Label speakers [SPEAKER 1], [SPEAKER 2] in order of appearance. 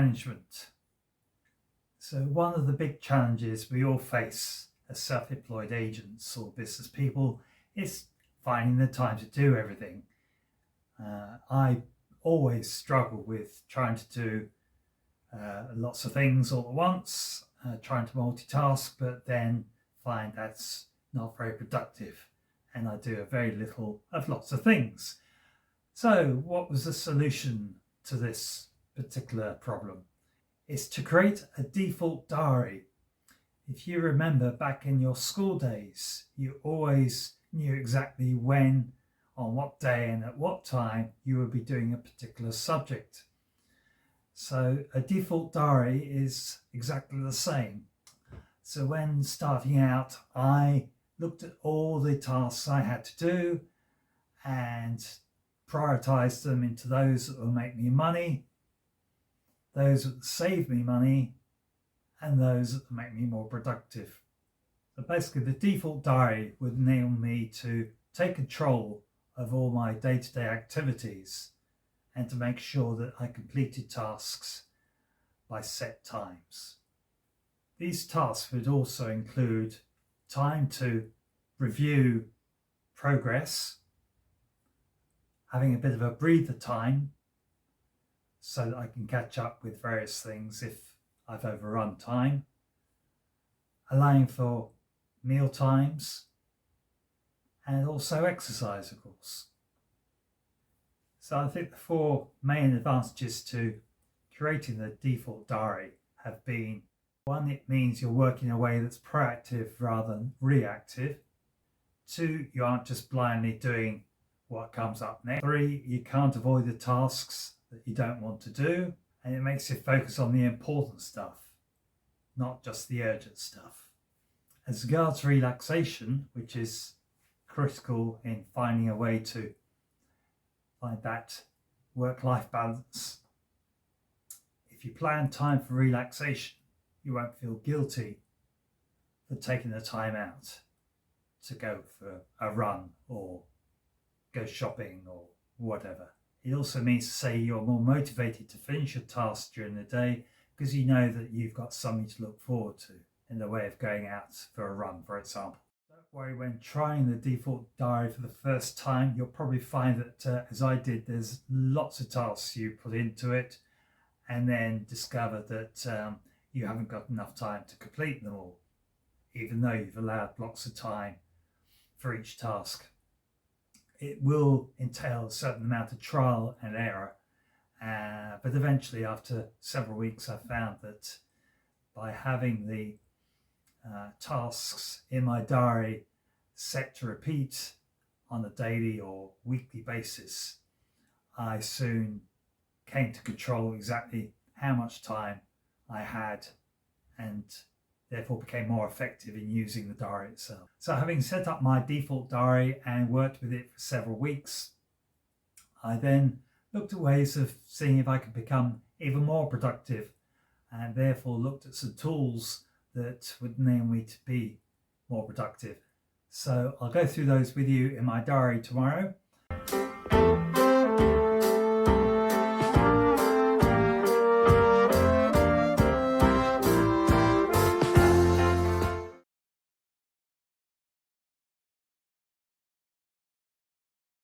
[SPEAKER 1] management. So one of the big challenges we all face as self-employed agents or business people is finding the time to do everything. I always struggle with trying to do lots of things all at once, trying to multitask, but then find that's not very productive, and I do a very little of lots of things. So what was the solution to this particular problem? It's to create a default diary. If you remember back in your school days, you always knew exactly when, on what day and at what time you would be doing a particular subject. So a default diary is exactly the same. So when starting out, I looked at all the tasks I had to do and prioritized them into those that will make me money, those that save me money, and those that make me more productive. So basically the default diary would enable me to take control of all my day-to-day activities and to make sure that I completed tasks by set times. These tasks would also include time to review progress, having a bit of a breather time so that I can catch up with various things if I've overrun time, allowing for meal times, and also exercise, of course. So I think the four main advantages to creating the default diary have been: one, it means you're working in a way that's proactive rather than reactive. Two, you aren't just blindly doing what comes up next. Three, you can't avoid the tasks that you don't want to do, and it makes you focus on the important stuff, not just the urgent stuff. As regards relaxation, which is critical in finding a way to find that work-life balance, if you plan time for relaxation, you won't feel guilty for taking the time out to go for a run or go shopping or whatever. It also means to say you're more motivated to finish your tasks during the day because you know that you've got something to look forward to in the way of going out for a run, for example. Don't worry, when trying the default diary for the first time, you'll probably find that, as I did, there's lots of tasks you put into it and then discover that you haven't got enough time to complete them all, even though you've allowed blocks of time for each task. It will entail a certain amount of trial and error, but eventually, after several weeks, I found that by having the tasks in my diary set to repeat on a daily or weekly basis, I soon came to control exactly how much time I had, and therefore became more effective in using the diary itself. So having set up my default diary and worked with it for several weeks, I then looked at ways of seeing if I could become even more productive, and therefore looked at some tools that would enable me to be more productive. So I'll go through those with you in my diary tomorrow,